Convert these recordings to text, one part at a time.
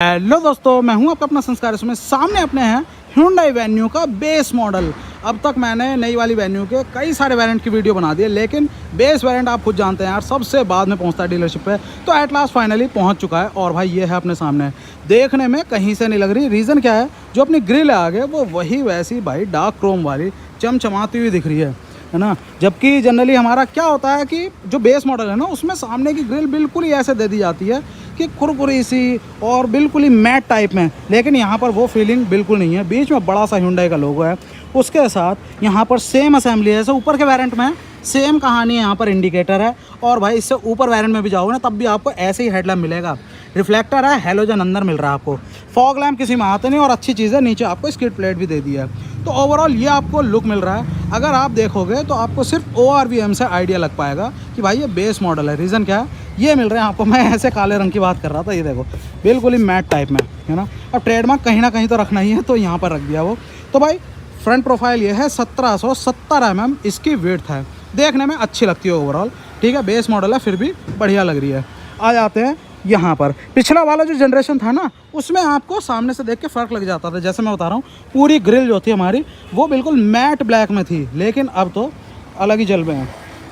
Hello दोस्तों, मैं हूं आपका अपना संस्कार। इसमें सामने अपने हैं Hyundai वेन्यू का बेस मॉडल। अब तक मैंने नई वाली वेन्यू के कई सारे वेरिएंट की वीडियो बना दी है, लेकिन बेस वेरिएंट आप खुद जानते हैं यार, सबसे बाद में पहुंचता है डीलरशिप पे। तो एट लास्ट फाइनली पहुंच चुका है और भाई ये है अपने सामने। देखने में कहीं से नहीं लग रही। रीज़न क्या है, जो अपनी ग्रिल है आगे वो वही वैसी भाई डार्क क्रोम वाली चमचमाती हुई दिख रही है ना। जबकि जनरली हमारा क्या होता है कि जो बेस मॉडल है ना, उसमें सामने की ग्रिल बिल्कुल ही ऐसे दे दी जाती है कि कुरकुरी सी और बिल्कुल ही मैट टाइप में। लेकिन यहाँ पर वो फीलिंग बिल्कुल नहीं है। बीच में बड़ा सा Hyundai का लोगो है, उसके साथ यहाँ पर सेम असेंबली है जैसे ऊपर के वेरिएंट में सेम कहानी है। यहाँ पर इंडिकेटर है और भाई इससे ऊपर वेरिएंट में भी जाओगे ना, तब भी आपको ऐसे ही हेडलैम्प मिलेगा। रिफ्लेक्टर है, हेलोजन अंदर मिल रहा है आपको। फॉग लैम्प किसी में आते नहीं और अच्छी चीज़ है, नीचे आपको स्किड प्लेट भी दे दी है। तो ओवरऑल ये आपको लुक मिल रहा है। अगर आप देखोगे तो आपको सिर्फ ORVM से आइडिया लग पाएगा कि भाई ये बेस मॉडल है। रीज़न क्या है, ये मिल रहे हैं आपको। मैं ऐसे काले रंग की बात कर रहा था, ये देखो बिल्कुल ही मैट टाइप में है ना। अब ट्रेडमार्क कहीं ना कहीं तो रखना ही है, तो यहाँ पर रख दिया वो। तो भाई फ्रंट प्रोफाइल ये है, 1770 mm इसकी विड्थ है। देखने में अच्छी लगती है ओवरऑल, ठीक है। बेस मॉडल है फिर भी बढ़िया लग रही है। आ जाते हैं यहाँ पर। पिछला वाला जो जनरेशन था ना, उसमें आपको सामने से देख के फ़र्क लग जाता था। जैसे मैं बता रहा हूँ, पूरी ग्रिल जो थी हमारी वो बिल्कुल मैट ब्लैक में थी, लेकिन अब तो अलग ही जलवे हैं।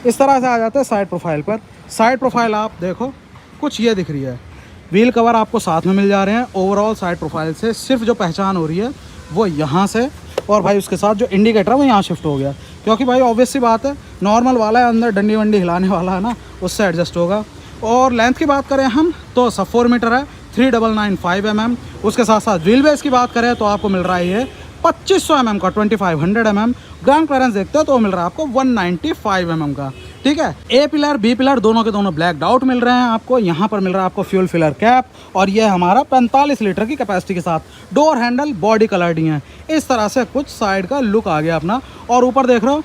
इस तरह से आ जाते हैं साइड प्रोफाइल पर। साइड प्रोफाइल आप देखो कुछ ये दिख रही है। व्हील कवर आपको साथ में मिल जा रहे हैं। ओवरऑल साइड प्रोफाइल से सिर्फ जो पहचान हो रही है वो यहाँ से, और भाई उसके साथ जो इंडिकेटर है वो यहाँ शिफ्ट हो गया, क्योंकि भाई ऑब्वियस सी बात है, नॉर्मल वाला है, अंदर डंडी वंडी हिलाने वाला है ना, उससे एडजस्ट होगा। और लेंथ की बात करें हम तो सब 4 मीटर है, 3995 mm। उसके साथ साथ व्हील बेस की बात करें तो आपको मिल रहा है ये 2500 mm का 2500 mm। ग्राउंड क्लियरेंस देखते हो तो मिल रहा है आपको 195 mm का, ठीक है। ए पिलर बी पिलर दोनों के दोनों ब्लैक डाउट मिल रहे हैं आपको। यहाँ पर मिल रहा है आपको फ्यूल फिलर कैप, और ये हमारा 45 लीटर की कैपेसिटी के साथ। डोर हैंडल बॉडी कलर्ड ही है। इस तरह से कुछ साइड का लुक आ गया अपना। और ऊपर देख रहे हो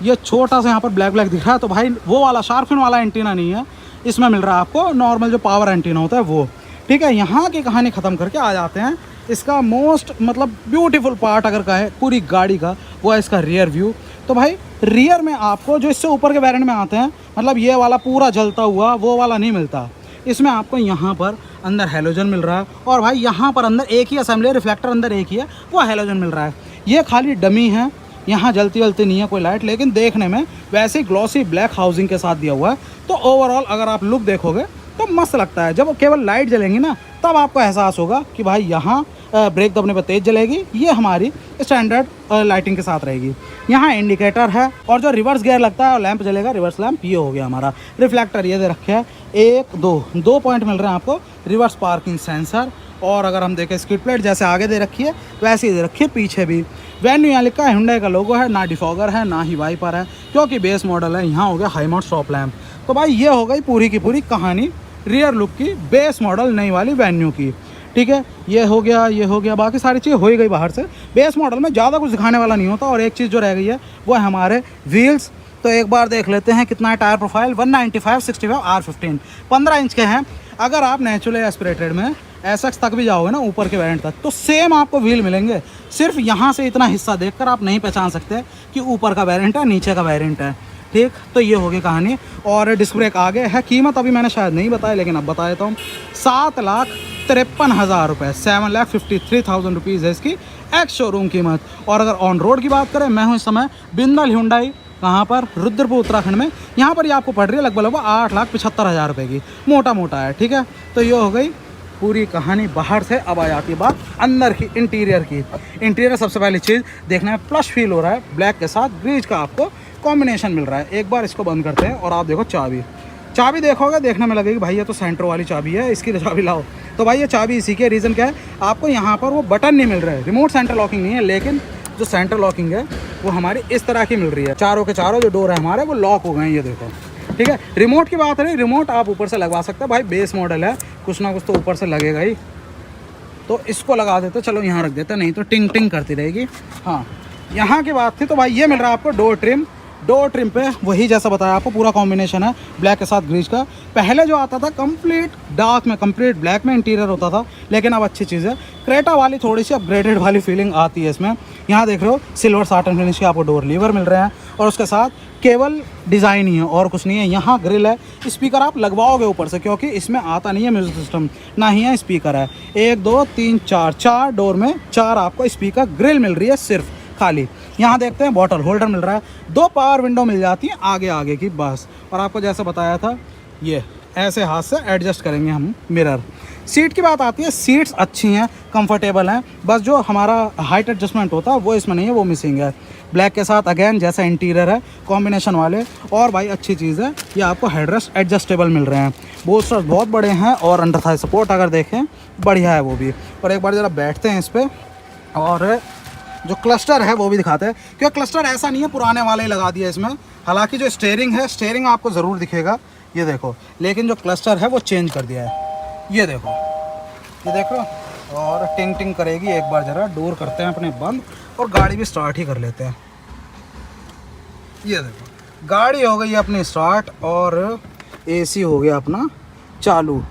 ये छोटा सा यहाँ पर ब्लैक ब्लैक दिख रहा है, तो भाई वो वाला शार्कफिन वाला एंटीना नहीं है, इसमें मिल रहा है आपको नॉर्मल जो पावर एंटीना होता है वो, ठीक है। यहाँ की कहानी ख़त्म करके आ जाते हैं इसका मोस्ट मतलब ब्यूटीफुल पार्ट अगर कहे पूरी गाड़ी का, वो है इसका रियर व्यू। तो भाई रियर में आपको जो इससे ऊपर के वेरिएंट में आते हैं, मतलब ये वाला पूरा जलता हुआ वो वाला नहीं मिलता। इसमें आपको यहाँ पर अंदर हेलोजन मिल रहा है, और भाई यहाँ पर अंदर एक ही असेंबली है, रिफ्लेक्टर अंदर एक ही है, वो हेलोजन मिल रहा है। ये खाली डमी है, यहाँ जलती वलती नहीं है कोई लाइट, लेकिन देखने में वैसे ग्लॉसी ब्लैक हाउसिंग के साथ दिया हुआ है। तो ओवरऑल अगर आप लुक देखोगे तो मस्त लगता है। जब केवल लाइट जलेंगी ना, तब आपको एहसास होगा कि भाई यहाँ ब्रेक दबने पर तेज़ जलेगी, ये हमारी स्टैंडर्ड लाइटिंग के साथ रहेगी। यहाँ इंडिकेटर है, और जो रिवर्स गियर लगता है और लैंप जलेगा, रिवर्स लैंप ये हो गया हमारा। रिफ्लेक्टर ये दे रखे हैं, 1 2 पॉइंट मिल रहे हैं आपको। रिवर्स पार्किंग सेंसर, और अगर हम देखें स्किड प्लेट जैसे आगे दे रखी है वैसे ही दे रखी है पीछे भी। वेन्यू यहाँ लिखा है, Hyundai का लोगो है, ना डिफॉगर है ना ही वाइपर है, क्योंकि बेस मॉडल है। यहाँ हो गया हाई माउंट स्टॉप लैम्प। तो भाई ये हो गई पूरी की पूरी कहानी रियर लुक की, बेस मॉडल नई वाली वेन्यू की, ठीक है। ये हो गया, बाकी सारी चीज़ हो ही गई बाहर से। बेस मॉडल में ज़्यादा कुछ दिखाने वाला नहीं होता। और एक चीज़ जो रह गई है वो है हमारे व्हील्स। तो एक बार देख लेते हैं कितना है टायर प्रोफाइल। 195/65 R15 15 इंच के हैं। अगर आप नेचुरली एस्पिरेटेड में SX तक भी जाओगे ना, ऊपर के वेरिएंट तक, तो सेम आपको व्हील मिलेंगे। सिर्फ यहाँ से इतना हिस्सा देखकर आप नहीं पहचान सकते कि ऊपर का वेरिएंट है नीचे का वेरिएंट है, ठीक। तो ये होगी कहानी। और डिस्क ब्रेक आगे है। कीमत अभी मैंने शायद नहीं बताया, लेकिन अब बता देता हूँ। 7,53,000 रुपये, 7,53,000 रुपीज़ है इसकी एक्स शोरूम कीमत। और अगर ऑन रोड की बात करें, मैं हूँ इस समय बिंदल Hyundai, कहाँ पर, रुद्रपुर उत्तराखंड में। यहाँ पर ये आपको पड़ रही है लगभग 8,75,000 रुपये की, मोटा है, ठीक है। तो ये हो गई पूरी कहानी बाहर से। अब आ जाती है बात अंदर की, इंटीरियर की। इंटीरियर सबसे पहली चीज़ देखने में प्लस फील हो रहा है, ब्लैक के साथ ग्रीज का आपको कॉम्बिनेशन मिल रहा है। एक बार इसको बंद करते हैं और आप देखो चाबी देखोगे, देखने में लगेगी भाई ये तो सेंटर वाली चाबी है, इसकी तो चाबी लाओ। तो भाई ये चाबी इसी की। रीज़न क्या है, आपको यहाँ पर वो बटन नहीं मिल रहा है, रिमोट सेंटर लॉकिंग नहीं है, लेकिन जो सेंटर लॉकिंग है वो हमारी इस तरह की मिल रही है। चारों के चारों जो डोर है हमारे वो लॉक हो गए हैं, ये देखो, ठीक है। रिमोट की बात है, रिमोट आप ऊपर से लगवा सकते हैं। भाई बेस मॉडल है, कुछ ना कुछ तो ऊपर से लगेगा ही। तो इसको लगा देते, चलो यहाँ रख देते, नहीं तो टिंग टिंग करती रहेगी। हाँ, यहाँ की बात थी तो भाई ये मिल रहा है आपको डोर ट्रिम पे वही जैसा बताया आपको, पूरा कॉम्बिनेशन है ब्लैक के साथ ग्रीज का। पहले जो आता था कंप्लीट डार्क में, कंप्लीट ब्लैक में इंटीरियर होता था, लेकिन अब अच्छी चीज़ है। क्रेटा वाली थोड़ी सी अपग्रेडेड वाली फीलिंग आती है इसमें। यहाँ देख रहे हो सिल्वर साटन फिनिश के आपको डोर लीवर मिल रहे हैं और उसके साथ केवल डिज़ाइन ही है और कुछ नहीं है। यहाँ ग्रिल है, स्पीकर आप लगवाओगे ऊपर से क्योंकि इसमें आता नहीं है म्यूजिक सिस्टम, ना ही है स्पीकर है। 1 2 3 4 डोर में 4 आपको स्पीकर ग्रिल मिल रही है सिर्फ खाली। यहाँ देखते हैं बॉटल होल्डर मिल रहा है, 2 पावर विंडो मिल जाती है आगे की बस। और आपको जैसा बताया था ये ऐसे हाथ से एडजस्ट करेंगे हम मिरर। सीट की बात आती है, सीट्स अच्छी हैं, कंफर्टेबल हैं, बस जो हमारा हाइट एडजस्टमेंट होता है वो इसमें नहीं है, वो मिसिंग है। ब्लैक के साथ अगेन जैसा इंटीरियर है कॉम्बिनेशन वाले। और भाई अच्छी चीज़ है ये आपको हेडरेस्ट एडजस्टेबल मिल रहे हैं, बोल्स्टर्स बहुत बड़े हैं और अंडर थाई सपोर्ट अगर देखें बढ़िया है वो भी। और एक बार ज़रा बैठते हैं इस पर और जो क्लस्टर है वो भी दिखाते हैं, क्योंकि क्लस्टर ऐसा नहीं है पुराने वाले ही लगा दिया इसमें। हालांकि जो स्टीयरिंग है, स्टीयरिंग आपको ज़रूर दिखेगा ये देखो, लेकिन जो क्लस्टर है वो चेंज कर दिया है। ये देखो और टिंग टिंग करेगी। एक बार ज़रा डोर करते हैं अपने बंद और गाड़ी भी स्टार्ट ही कर लेते हैं। ये देखो गाड़ी हो गई अपनी स्टार्ट और एसी हो गया अपना चालू।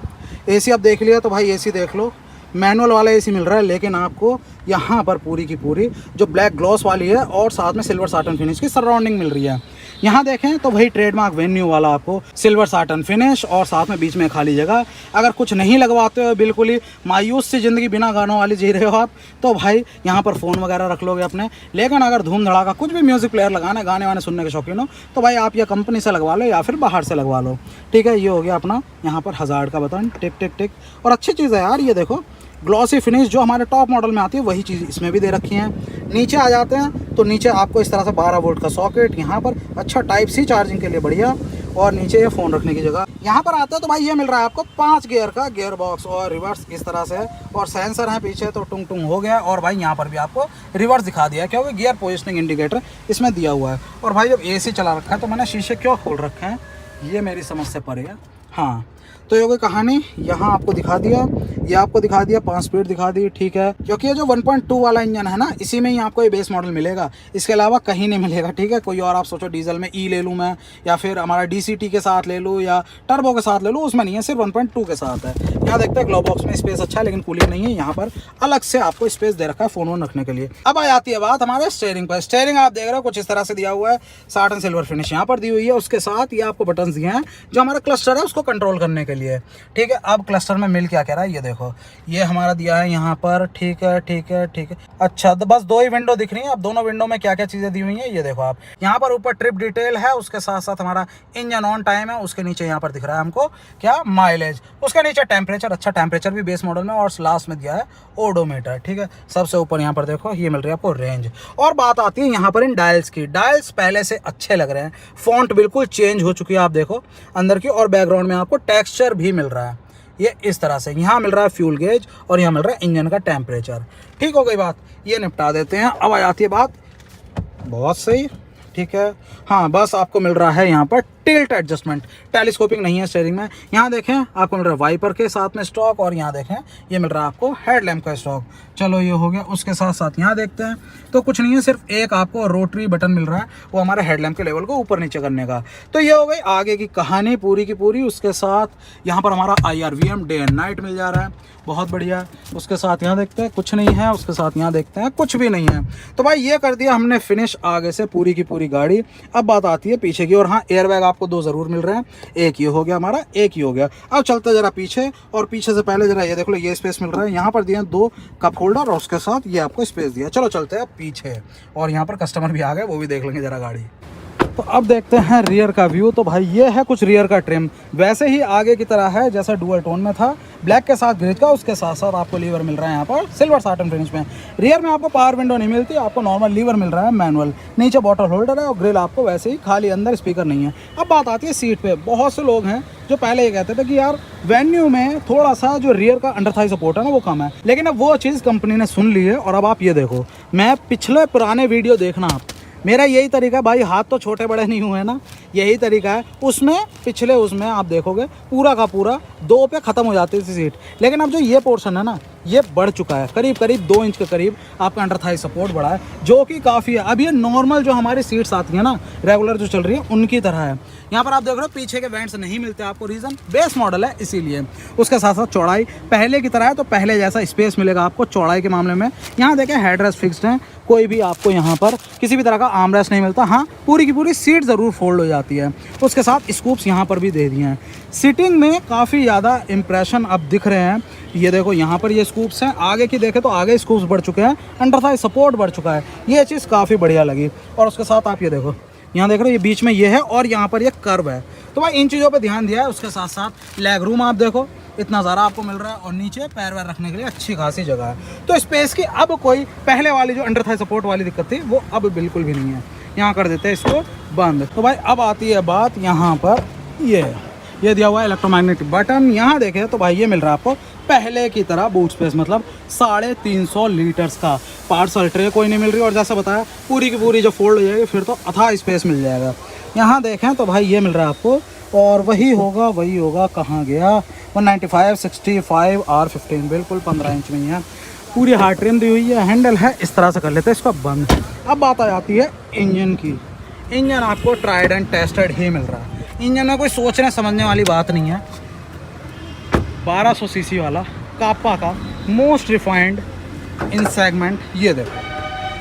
एसी अब देख लिया तो भाई एसी देख लो, मैनुअल वाला एसी मिल रहा है, लेकिन आपको यहाँ पर पूरी की पूरी जो ब्लैक ग्लॉस वाली है और साथ में सिल्वर साटन फिनिश की सराउंडिंग मिल रही है। यहाँ देखें तो भाई ट्रेडमार्क वेन्यू वाला आपको सिल्वर साटन फिनिश और साथ में बीच में खाली जगह। अगर कुछ नहीं लगवाते हो, बिल्कुल ही मायूस सी ज़िंदगी बिना गानों वाली जी रहे हो आप, तो भाई यहाँ पर फ़ोन वगैरह रख लोगे अपने। लेकिन अगर धूम धड़ाका कुछ भी म्यूज़िक प्लेयर लगाना है, गाने वाने सुनने के शौकीन हो, तो भाई आप ये कंपनी से लगवा लो या फिर बाहर से लगवा लो। ठीक है, ये हो गया अपना यहाँ पर हज़ार्ड का बटन, टिक टिक टिक। और अच्छी चीज़ है यार, ये देखो ग्लॉसी फिनिश जो हमारे टॉप मॉडल में आती है वही चीज़ इसमें भी दे रखी है। नीचे आ जाते हैं तो नीचे आपको इस तरह से 12 वोल्ट का सॉकेट, यहाँ पर अच्छा टाइप सी चार्जिंग के लिए बढ़िया, और नीचे ये फ़ोन रखने की जगह। यहाँ पर आते हैं तो भाई ये मिल रहा है आपको 5 गियर का गियर बॉक्स और रिवर्स इस तरह से, और सेंसर है पीछे तो टुंग टुंग हो गया। और भाई यहाँ पर भी आपको रिवर्स दिखा दिया क्योंकि गियर पोजिशनिंग इंडिकेटर इसमें दिया हुआ है। और भाई जब AC चला रखा है तो मैंने शीशे क्यों खोल रखे हैं ये मेरी समझ से परे है। हाँ, तो ये कोई कहानी यहाँ आपको दिखा दिया, ये आपको दिखा दिया 5 स्पीड दिखा दी। ठीक है, क्योंकि ये जो 1.2 वाला इंजन है ना, इसी में ही आपको ये बेस मॉडल मिलेगा, इसके अलावा कहीं नहीं मिलेगा। ठीक है, कोई और आप सोचो डीजल में ले लूँ मैं, या फिर हमारा DCT के साथ ले लूँ या टर्बो के साथ ले लूँ, उसमें नहीं है, सिर्फ 1.2 के साथ है। यहाँ देखते हैं ग्लो बॉक्स में स्पेस अच्छा है लेकिन कूलिंग नहीं है, यहाँ पर अलग से आपको स्पेस दे रखा है फ़ोन रखने के लिए। अब आ जाती है बात हमारे स्टीयरिंग पर। स्टीयरिंग आप देख रहे हो कुछ इस तरह से दिया हुआ है, साटन सिल्वर फिनिश यहाँ पर दी हुई है, उसके साथ ये आपको बटन दिए हैं जो हमारा क्लस्टर है उसको कंट्रोल करने के लिए। ठीक है, अब क्लस्टर में मिल क्या कह रहा है ये देखो, ये हमारा दिया है यहाँ पर। ठीक है। अच्छा, तो बस 2 ही विंडो दिख रही हैं। अब दोनों विंडो में क्या क्या चीज़ें दी हुई हैं ये देखो आप। यहाँ पर ऊपर ट्रिप डिटेल है, उसके साथ साथ हमारा इंजन ऑन टाइम है, उसके नीचे यहाँ पर दिख रहा है हमको क्या माइलेज, उसके नीचे टेम्परेचर, अच्छा टेम्परेचर भी बेस मॉडल में, और लास्ट में दिया है ओडोमीटर। ठीक है, सबसे ऊपर यहाँ पर देखो ये मिल रही है आपको रेंज। और बात आती है यहाँ पर इन डायल्स की। डायल्स पहले से अच्छे लग रहे हैं, फॉन्ट बिल्कुल चेंज हो चुकी है आप देखो अंदर की, और बैकग्राउंड में आपको टेक्सचर भी मिल रहा है ये इस तरह से। यहाँ मिल रहा है फ्यूल गेज और यहाँ मिल रहा है इंजन का टेम्परेचर। ठीक हो गई बात, ये निपटा देते हैं। अब आ जाती है बात, बहुत सही। ठीक है, हाँ बस आपको मिल रहा है यहाँ पर टिल्ट एडजस्टमेंट, टेलीस्कोपिंग नहीं है स्टीयरिंग में। यहाँ देखें आपको मिल रहा है वाइपर के साथ में स्टॉक, और यहाँ देखें ये मिल रहा है आपको हेडलैम्प का स्टॉक। चलो ये हो गया, उसके साथ साथ यहाँ देखते हैं तो कुछ नहीं है, सिर्फ एक आपको रोटरी बटन मिल रहा है, वो हमारे हेडलैम्प के लेवल को ऊपर नीचे करने का। तो ये हो गई आगे की कहानी पूरी की पूरी। उसके साथ यहाँ पर हमारा IRVM डे एंड नाइट मिल जा रहा है, बहुत बढ़िया। उसके साथ यहाँ देखते हैं कुछ नहीं है, उसके साथ यहाँ देखते हैं कुछ भी नहीं है। तो भाई ये कर दिया हमने फिनिश आगे से पूरी की पूरी गाड़ी। अब बात आती है पीछे की, और हाँ एयरबैग आपको 2 ज़रूर मिल रहे हैं, एक ये हो गया हमारा, एक ही हो गया। अब चलते जरा पीछे, और पीछे से पहले जरा ये देख लो, ये स्पेस मिल रहा है, यहाँ पर दिए 2 कप होल्डर और उसके साथ ये आपको स्पेस दिया। चलो चलते हैं पीछे, और यहाँ पर कस्टमर भी आ गए, वो भी देख लेंगे जरा गाड़ी। तो अब देखते हैं रियर का व्यू। तो भाई ये है कुछ रियर का ट्रिम, वैसे ही आगे की तरह है जैसा डुअल टोन में था, ब्लैक के साथ ग्रिज का, उसके साथ साथ आपको लीवर मिल रहा है यहाँ पर सिल्वर साटन फिनिश में। रियर में आपको पावर विंडो नहीं मिलती, आपको नॉर्मल लीवर मिल रहा है मैनुअल। नीचे बॉटल होल्डर है और ग्रिल आपको वैसे ही खाली, अंदर स्पीकर नहीं है। अब बात आती है सीट पे। बहुत से लोग हैं जो पहले ये कहते थे कि यार वेन्यू में थोड़ा सा जो रियर का अंडर थाई सपोर्ट है ना वो कम है, लेकिन अब वो चीज़ कंपनी ने सुन ली है। और अब आप ये देखो, मैं पिछले पुराने वीडियो देखना आप, मेरा यही तरीका है भाई, हाथ तो छोटे बड़े नहीं हुए ना, यही तरीका है। उसमें पिछले उसमें आप देखोगे पूरा का पूरा 2 पे ख़त्म हो जाती थी सीट, लेकिन अब जो ये पोर्शन है ना ये बढ़ चुका है, करीब करीब 2 इंच के करीब आपका अंडर थाई सपोर्ट बढ़ा है, जो कि काफ़ी है। अब ये नॉर्मल जो हमारी सीट्स आती है ना रेगुलर जो चल रही है उनकी तरह है। यहाँ पर आप देख रहे हो पीछे के वेंट्स नहीं मिलते आपको, रीज़न बेस मॉडल है इसीलिए। उसके साथ साथ चौड़ाई पहले की तरह है, तो पहले जैसा स्पेस मिलेगा आपको चौड़ाई के मामले में। यहाँ देखें हेडरेस्ट फिक्स्ड है, कोई भी आपको यहाँ पर किसी भी तरह का आर्मरेस्ट नहीं मिलता। हाँ, पूरी की पूरी सीट ज़रूर फोल्ड हो जाती है। उसके साथ स्कूप्स यहाँ पर भी दे दिए हैं। सीटिंग में काफ़ी ज़्यादा इंप्रेशन अब दिख रहे हैं। ये देखो यहाँ पर ये स्कूप्स हैं, आगे की देखें तो आगे स्कूप्स बढ़ चुके हैं, अंडर थाई सपोर्ट बढ़ चुका है, ये चीज़ काफ़ी बढ़िया लगी। और उसके साथ आप ये देखो, यहाँ देख रहे हो ये बीच में ये है और यहाँ पर ये कर्व है, तो भाई इन चीज़ों पे ध्यान दिया है। उसके साथ साथ लेग रूम आप देखो इतना ज़्यादा आपको मिल रहा है, और नीचे पैर वैर रखने के लिए अच्छी खासी जगह है। तो स्पेस की अब कोई पहले वाली जो अंडर थाई सपोर्ट वाली दिक्कत थी वो अब बिल्कुल भी नहीं है। यहाँ कर देते हैं इसको बंद। तो भाई अब आती है बात यहाँ पर, ये दिया हुआ है इलेक्ट्रोमैग्नेटिक बटन। यहाँ देखें तो भाई ये मिल रहा है आपको पहले की तरह बूट स्पेस, मतलब 350 लीटर्स का पार्सल ट्रे कोई नहीं मिल रही, और जैसा बताया पूरी की पूरी जो फोल्ड हो जाएगी फिर तो अथाह स्पेस मिल जाएगा। यहाँ देखें तो भाई ये मिल रहा है आपको, और वही होगा कहाँ गया 195 65 R15 बिल्कुल 15 इंच में ही है। पूरी हार्ड ट्रिम दी हुई है, हैंडल है, इस तरह से कर लेते हैं इसका बंद। अब बात आ जाती है इंजन की। इंजन आपको ट्राइड एंड टेस्टेड ही मिल रहा है, इंजन में कोई सोचने समझने वाली बात नहीं है। 1200 सीसी वाला कापा का मोस्ट रिफाइंड इन सेगमेंट, ये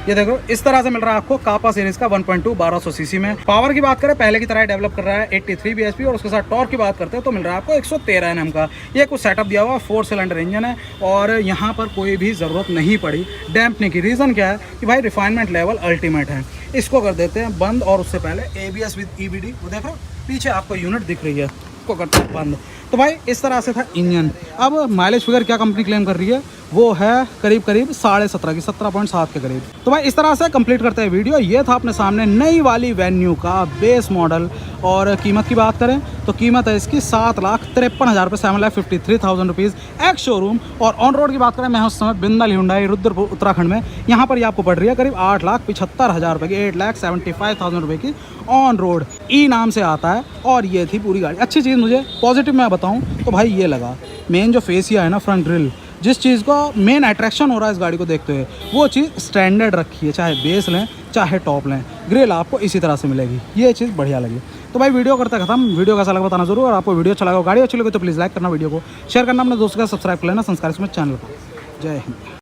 देखो इस तरह से मिल रहा है आपको कापा सीरीज का 1.2 1200 सीसी में। पावर की बात करें पहले की तरह डेवलप कर रहा है 83 bhp, और उसके साथ टॉर्क की बात करते हैं तो मिल रहा है आपको 113 Nm का। ये कुछ सेटअप दिया हुआ 4 सिलेंडर इंजन है, और यहाँ पर कोई भी ज़रूरत नहीं पड़ी डैम्पने की। रीज़न क्या है कि भाई रिफाइनमेंट लेवल अल्टीमेट है। इसको कर देते हैं बंद, और उससे पहले ABS विद EBD, वो देख रहे हो पीछे आपको यूनिट दिख रही है, इसको करते हैं बंद। तो भाई इस तरह से था इंजन। अब माइलेज फिगर क्या कंपनी क्लेम कर रही है, वो है करीब 17.5 की 17.7 के करीब। तो भाई इस तरह से कंप्लीट करते हैं वीडियो। ये था अपने सामने नई वाली वेन्यू का बेस मॉडल। और कीमत की बात करें तो कीमत है इसकी 7,53,000 रुपये, 7,53,000 रुपीज़ एक्स शोरूम। और ऑन रोड की बात करें, मैं उस समय बिंदल हुंडई रुद्रपुर उत्तराखंड में, यहाँ पर ये आपको पड़ रही है करीब 8,75,000 रुपये की, 8,75,000 रुपये की ऑन रोड। ई नाम से आता है, और ये थी पूरी गाड़ी। अच्छी चीज़ मुझे पॉजिटिव मैं बताऊँ तो भाई ये लगा, मेन जो फेसिया है ना फ्रंट ग्रिल, जिस चीज़ का मेन अट्रैक्शन हो रहा है इस गाड़ी को देखते हुए, वो चीज़ स्टैंडर्ड रखी है। चाहे बेस लें चाहे टॉप लें, ग्रिल आपको इसी तरह से मिलेगी, ये चीज़ बढ़िया लगी। तो भाई वीडियो करते खत्म। वीडियो कैसा लगा बताना जरूर, और आपको वीडियो अच्छा लगा, गाड़ी अच्छी लगी तो प्लीज़ लाइक करना, वीडियो को शेयर करना, अपने दोस्तों का सब्सक्राइब कर लेना संस्कार इसमें चैनल को। जय हिंद।